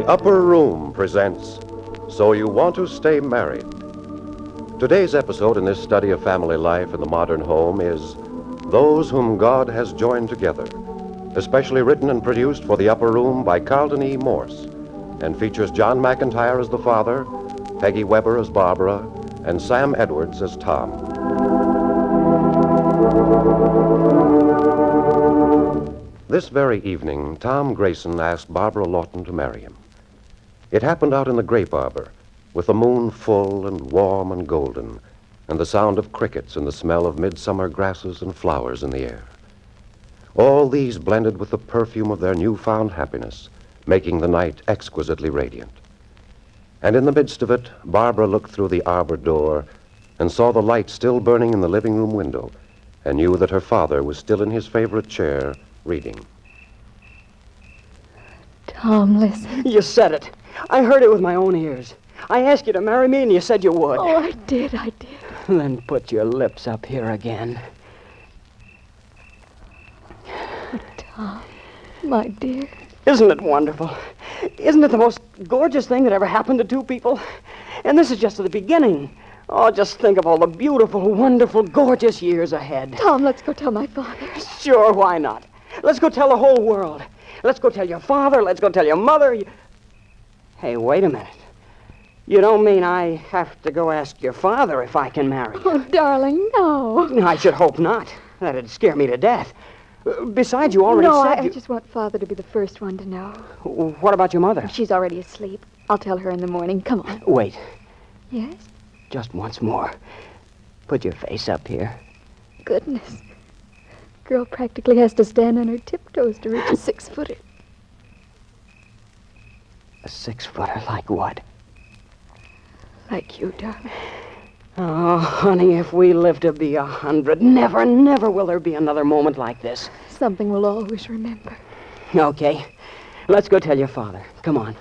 Upper Room presents So You Want to Stay Married. Today's episode in this study of family life in the modern home is Those Whom God Has Joined Together, especially written and produced for the Upper Room by Carlton E. Morse, and features John McIntyre as the father, Peggy Weber as Barbara, and Sam Edwards as Tom. This very evening, Tom Grayson asked Barbara Lawton to marry him. It happened out in the grape arbor, with the moon full and warm and golden, and the sound of crickets and the smell of midsummer grasses and flowers in the air. All these blended with the perfume of their newfound happiness, making the night exquisitely radiant. And in the midst of it, Barbara looked through the arbor door and saw the light still burning in the living room window, and knew that her father was still in his favorite chair, reading. Tom, listen. You said it. I heard it with my own ears. I asked you to marry me, and you said you would. Oh, I did. Then put your lips up here again. Tom, my dear. Isn't it wonderful? Isn't it the most gorgeous thing that ever happened to two people? And this is just the beginning. Oh, just think of all the beautiful, wonderful, gorgeous years ahead. Tom, let's go tell my father. Sure, why not? Let's go tell the whole world. Let's go tell your father. Let's go tell your mother. Hey, wait a minute. You don't mean I have to go ask your father if I can marry you? Oh, darling, no. I should hope not. That'd scare me to death. Besides, you already said I just want Father to be the first one to know. What about your mother? She's already asleep. I'll tell her in the morning. Come on. Wait. Yes? Just once more. Put your face up here. Goodness. Girl practically has to stand on her tiptoes to reach a 6-footer. A 6-footer like what? Like you, darling. Oh, honey, if we live to be 100, never, never will there be another moment like this. Something we'll always remember. Okay. Let's go tell your father. Come on.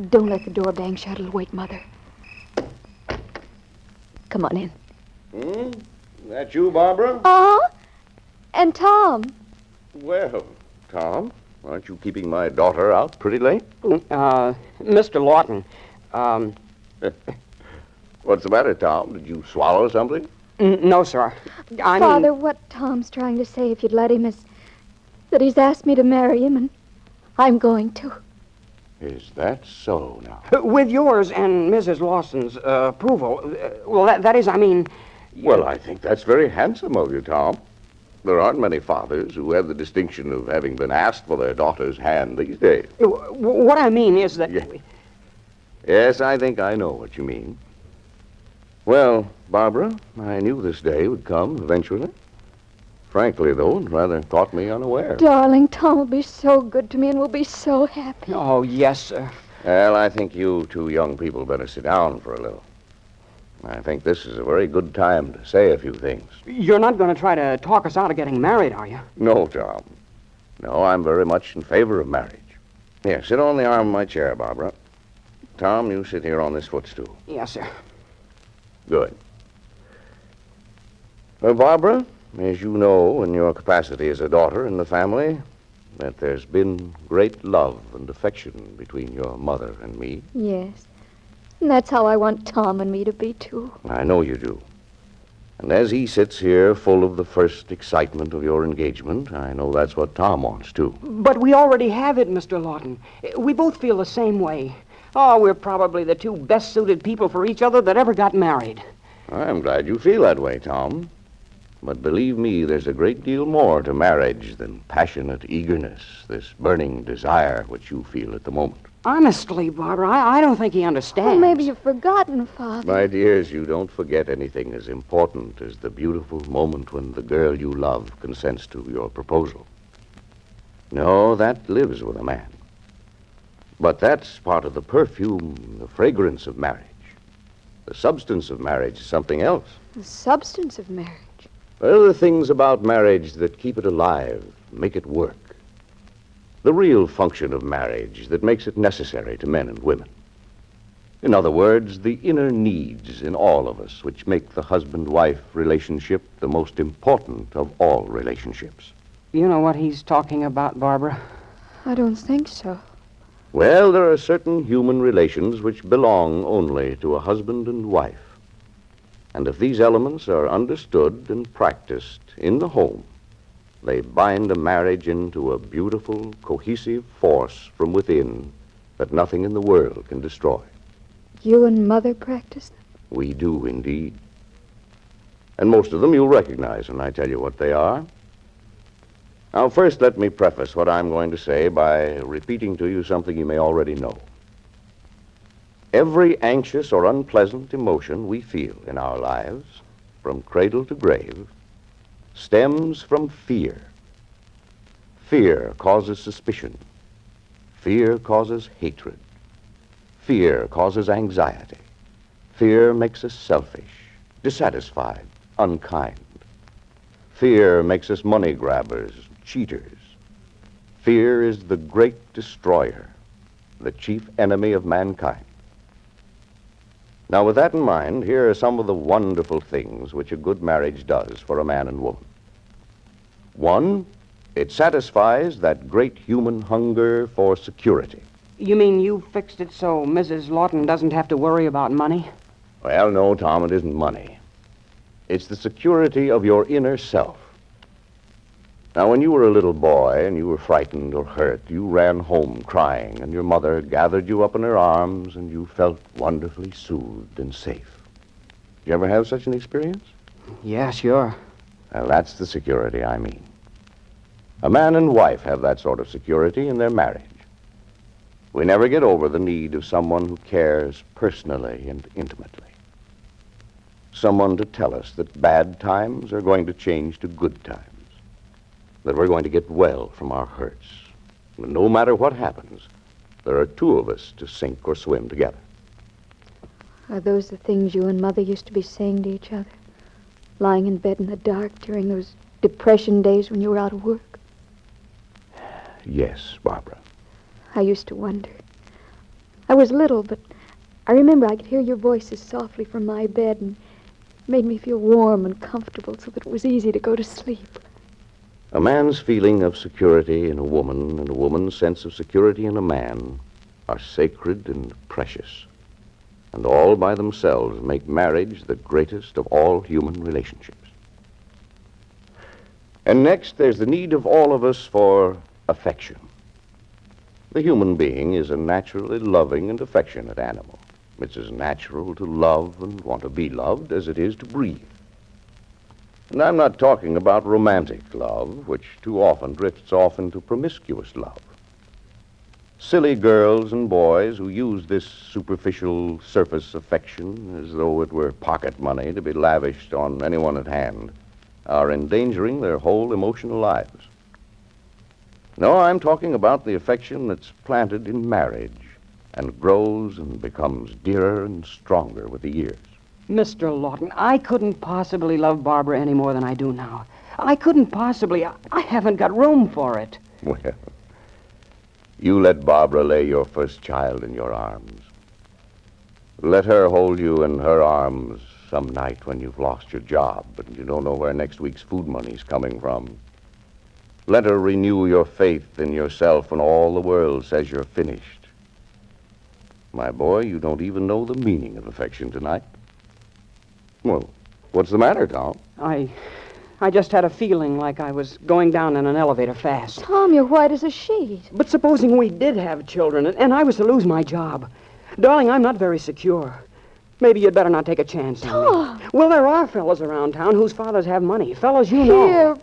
Don't let the door bang shut. It'll wake Mother. Come on in. That you, Barbara? And Tom. Well, Tom, aren't you keeping my daughter out pretty late? Mr. Lawton, What's the matter, Tom? Did you swallow something? No, sir. Father, what Tom's trying to say, if you'd let him, is that he's asked me to marry him, and I'm going to. Is that so now? With yours and Mrs. Lawson's approval. That is, I mean... Well, I think that's very handsome of you, Tom. There aren't many fathers who have the distinction of having been asked for their daughter's hand these days. What I mean is that... Yes, I think I know what you mean. Well, Barbara, I knew this day would come eventually. Frankly, though, it rather caught me unaware. Darling, Tom will be so good to me, and we'll be so happy. Oh, yes, sir. Well, I think you two young people better sit down for a little. I think this is a very good time to say a few things. You're not going to try to talk us out of getting married, are you? No, Tom. No, I'm very much in favor of marriage. Here, sit on the arm of my chair, Barbara. Tom, you sit here on this footstool. Yes, sir. Good. Well, Barbara, as you know, in your capacity as a daughter in the family, that there's been great love and affection between your mother and me. Yes. And that's how I want Tom and me to be, too. I know you do. And as he sits here full of the first excitement of your engagement, I know that's what Tom wants, too. But we already have it, Mr. Lawton. We both feel the same way. Oh, we're probably the two best-suited people for each other that ever got married. I'm glad you feel that way, Tom. But believe me, there's a great deal more to marriage than passionate eagerness, this burning desire which you feel at the moment. Honestly, Barbara, I don't think he understands. Oh, maybe you've forgotten, Father. My dears, you don't forget anything as important as the beautiful moment when the girl you love consents to your proposal. No, that lives with a man. But that's part of the perfume, the fragrance of marriage. The substance of marriage is something else. The substance of marriage. There are the things about marriage that keep it alive, make it work. The real function of marriage that makes it necessary to men and women. In other words, the inner needs in all of us which make the husband-wife relationship the most important of all relationships. You know what he's talking about, Barbara? I don't think so. Well, there are certain human relations which belong only to a husband and wife. And if these elements are understood and practiced in the home, they bind a marriage into a beautiful, cohesive force from within that nothing in the world can destroy. You and Mother practice them? We do, indeed. And most of them you'll recognize when I tell you what they are. Now, first, let me preface what I'm going to say by repeating to you something you may already know. Every anxious or unpleasant emotion we feel in our lives, from cradle to grave, stems from fear. Fear causes suspicion. Fear causes hatred. Fear causes anxiety. Fear makes us selfish, dissatisfied, unkind. Fear makes us money grabbers, cheaters. Fear is the great destroyer, the chief enemy of mankind. Now, with that in mind, here are some of the wonderful things which a good marriage does for a man and woman. One, it satisfies that great human hunger for security. You mean you fixed it so Mrs. Lawton doesn't have to worry about money? Well, no, Tom, it isn't money. It's the security of your inner self. Now, when you were a little boy and you were frightened or hurt, you ran home crying, and your mother gathered you up in her arms, and you felt wonderfully soothed and safe. Did you ever have such an experience? Yeah, sure. Well, that's the security I mean. A man and wife have that sort of security in their marriage. We never get over the need of someone who cares personally and intimately. Someone to tell us that bad times are going to change to good times. That we're going to get well from our hurts. And no matter what happens, there are two of us to sink or swim together. Are those the things you and Mother used to be saying to each other? Lying in bed in the dark during those depression days when you were out of work? Yes, Barbara. I used to wonder. I was little, but I remember I could hear your voices softly from my bed, and it made me feel warm and comfortable so that it was easy to go to sleep. A man's feeling of security in a woman and a woman's sense of security in a man are sacred and precious, and all by themselves make marriage the greatest of all human relationships. And next, there's the need of all of us for affection. The human being is a naturally loving and affectionate animal. It's as natural to love and want to be loved as it is to breathe. And I'm not talking about romantic love, which too often drifts off into promiscuous love. Silly girls and boys who use this superficial surface affection as though it were pocket money to be lavished on anyone at hand are endangering their whole emotional lives. No, I'm talking about the affection that's planted in marriage and grows and becomes dearer and stronger with the years. Mr. Lawton, I couldn't possibly love Barbara any more than I do now. I couldn't possibly. I haven't got room for it. Well, you let Barbara lay your first child in your arms. Let her hold you in her arms some night when you've lost your job and you don't know where next week's food money's coming from. Let her renew your faith in yourself when all the world says you're finished. My boy, you don't even know the meaning of affection tonight. Well, what's the matter, Tom? I just had a feeling like I was going down in an elevator fast. Tom, you're white as a sheet. But supposing we did have children and I was to lose my job. Darling, I'm not very secure. Maybe you'd better not take a chance on me. Well, there are fellows around town whose fathers have money. Fellows you know. Here,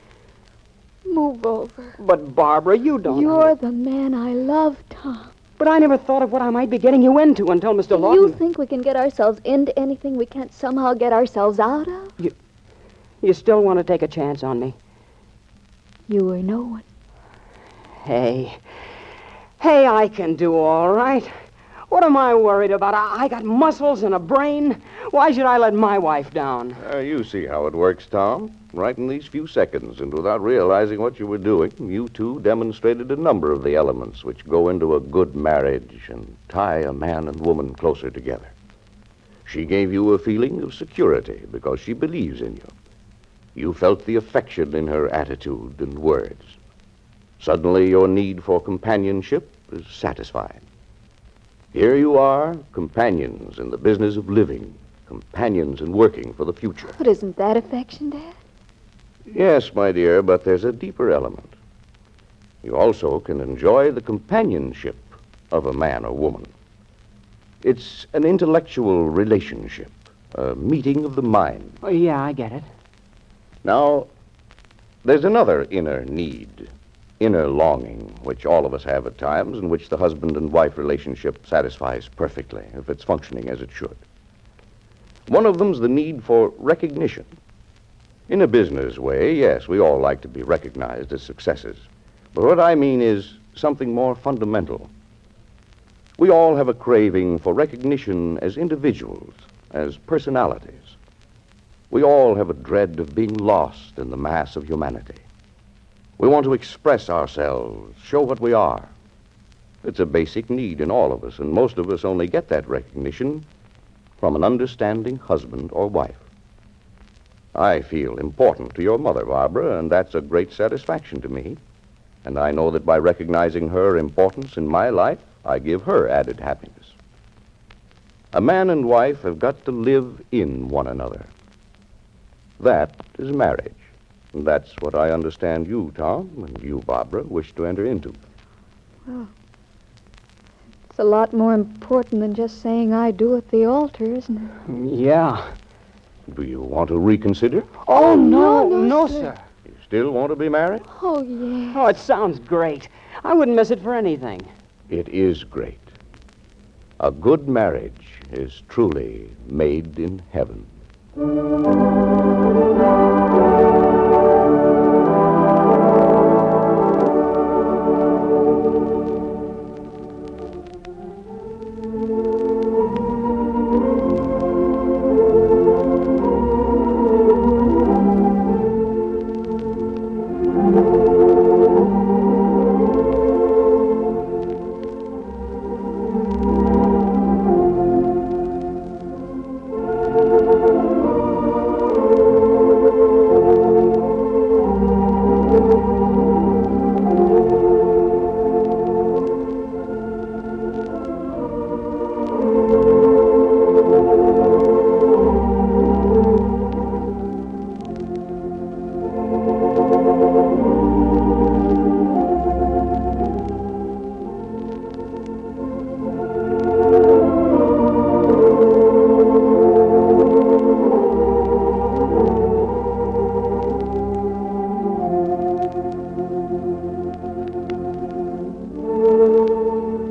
move over. But, Barbara, you don't... You're the man I love, Tom. But I never thought of what I might be getting you into until Mr. Lawton... You think we can get ourselves into anything we can't somehow get ourselves out of? You still want to take a chance on me? You or no one. Hey, I can do all right. What am I worried about? I got muscles and a brain. Why should I let my wife down? You see how it works, Tom. Right in these few seconds, and without realizing what you were doing, you two demonstrated a number of the elements which go into a good marriage and tie a man and woman closer together. She gave you a feeling of security because she believes in you. You felt the affection in her attitude and words. Suddenly, your need for companionship is satisfied. Here you are, companions in the business of living, companions in working for the future. But isn't that affection, Dad? Yes, my dear, but there's a deeper element. You also can enjoy the companionship of a man or woman. It's an intellectual relationship, a meeting of the mind. Oh, yeah, I get it. Now, there's another inner need, inner longing, which all of us have at times, and which the husband and wife relationship satisfies perfectly, if it's functioning as it should. One of them's the need for recognition. In a business way, yes, we all like to be recognized as successes. But what I mean is something more fundamental. We all have a craving for recognition as individuals, as personalities. We all have a dread of being lost in the mass of humanity. We want to express ourselves, show what we are. It's a basic need in all of us, and most of us only get that recognition from an understanding husband or wife. I feel important to your mother, Barbara, and that's a great satisfaction to me. And I know that by recognizing her importance in my life, I give her added happiness. A man and wife have got to live in one another. That is marriage. And that's what I understand you, Tom, and you, Barbara, wish to enter into. Well, it's a lot more important than just saying I do at the altar, isn't it? Yeah. Do you want to reconsider? Oh, no, no, sir. You still want to be married? Oh, yeah. Oh, it sounds great. I wouldn't miss it for anything. It is great. A good marriage is truly made in heaven.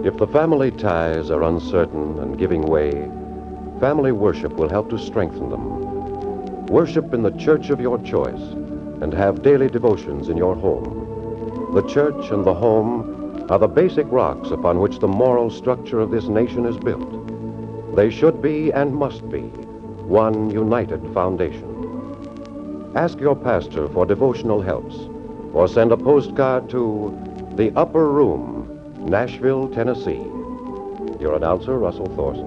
If the family ties are uncertain and giving way, family worship will help to strengthen them. Worship in the church of your choice and have daily devotions in your home. The church and the home are the basic rocks upon which the moral structure of this nation is built. They should be and must be one united foundation. Ask your pastor for devotional helps or send a postcard to The Upper Room, Nashville, Tennessee. Your announcer, Russell Thorson.